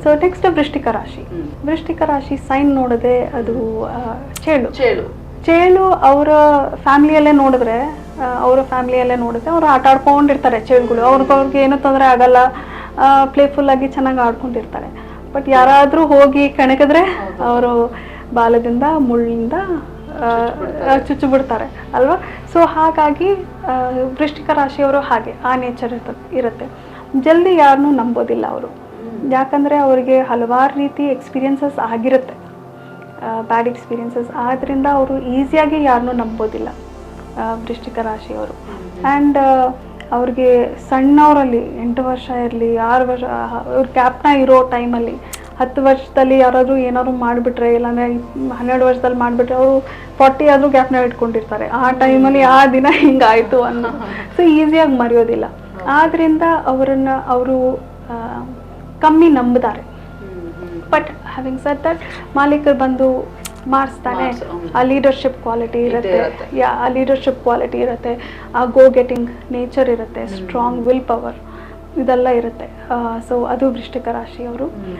So next ವೃಶ್ಚಿಕ ರಾಶಿ. ವೃಶ್ಚಿಕ ರಾಶಿ sign ನೋಡಿದ್ರೆ ಅದು ಚೇಳು. ಚೇಳು ಅವರ ಫ್ಯಾಮಿಲಿಯಲ್ಲೇ ನೋಡಿದ್ರೆ ಅವ್ರು ಆಟ ಆಡ್ಕೊಂಡಿರ್ತಾರೆ ಚೇಳುಗಳು. ಅವ್ರಿಗೆ ಏನೂ ತೊಂದರೆ ಆಗಲ್ಲ, ಪ್ಲೇಫುಲ್ ಆಗಿ ಚೆನ್ನಾಗಿ ಆಡ್ಕೊಂಡಿರ್ತಾರೆ. ಬಟ್ ಯಾರಾದರೂ ಹೋಗಿ ಕೆಣಕಿದ್ರೆ ಅವರು ಬಾಲದಿಂದ ಮುಳ್ಳಿಂದ ಚುಚ್ಚು ಬಿಡ್ತಾರೆ ಅಲ್ವಾ. ಸೊ ಹಾಗಾಗಿ ವೃಶ್ಚಿಕ ರಾಶಿಯವರು ಹಾಗೆ ಆ ನೇಚರ್ ಇರುತ್ತೆ. ಜಲ್ದಿ ಯಾರನ್ನೂ ನಂಬೋದಿಲ್ಲ ಅವರು, ಯಾಕಂದರೆ ಅವರಿಗೆ ಹಲವಾರು ರೀತಿ ಎಕ್ಸ್ಪೀರಿಯನ್ಸಸ್ ಆಗಿರುತ್ತೆ, ಬ್ಯಾಡ್ ಎಕ್ಸ್ಪೀರಿಯನ್ಸಸ್. ಆದ್ದರಿಂದ ಅವರು ಈಸಿಯಾಗಿ ಯಾರನ್ನೂ ನಂಬೋದಿಲ್ಲ ವೃಶ್ಚಿಕ ರಾಶಿಯವರು. ಆ್ಯಂಡ್ ಅವ್ರಿಗೆ ಸಣ್ಣವರಲ್ಲಿ 8 ವರ್ಷ ಇರಲಿ 6 ವರ್ಷ ಅವ್ರ ಕ್ಯಾಪ್ನ ಇರೋ ಟೈಮಲ್ಲಿ 10 ವರ್ಷದಲ್ಲಿ ಯಾರಾದರೂ ಏನಾದ್ರು ಮಾಡಿಬಿಟ್ರೆ, ಇಲ್ಲಾಂದರೆ 12 ವರ್ಷದಲ್ಲಿ ಮಾಡಿಬಿಟ್ರೆ ಅವರು 40 ಆದರೂ ಗ್ಯಾಪ್ನ ಇಟ್ಕೊಂಡಿರ್ತಾರೆ. ಆ ಟೈಮಲ್ಲಿ ಆ ದಿನ ಹಿಂಗಾಯಿತು ಅನ್ನೋ. ಸೊ ಈಸಿಯಾಗಿ ಮರೆಯೋದಿಲ್ಲ. ಆದ್ದರಿಂದ ಅವರು ಕಮ್ಮಿ ನಂಬಿದ್ದಾರೆ. ಬಟ್ ಹ್ಯಾವಿಂಗ್ ಸೆಡ್ ದಟ್ ಮಾಲೀಕರು ಬಂದು ಮಾಡಿಸ್ತಾನೆ. ಆ ಲೀಡರ್ಶಿಪ್ ಕ್ವಾಲಿಟಿ ಇರುತ್ತೆ, ಆ ಲೀಡರ್ಶಿಪ್ ಕ್ವಾಲಿಟಿ ಇರುತ್ತೆ, ಆ ಗೋ ಗೆಟಿಂಗ್ ನೇಚರ್ ಇರುತ್ತೆ, ಸ್ಟ್ರಾಂಗ್ ವಿಲ್ ಪವರ್ ಇದೆಲ್ಲ ಇರುತ್ತೆ. ಸೊ ಅದು ವೃಶ್ಚಿಕ ರಾಶಿಯವರು.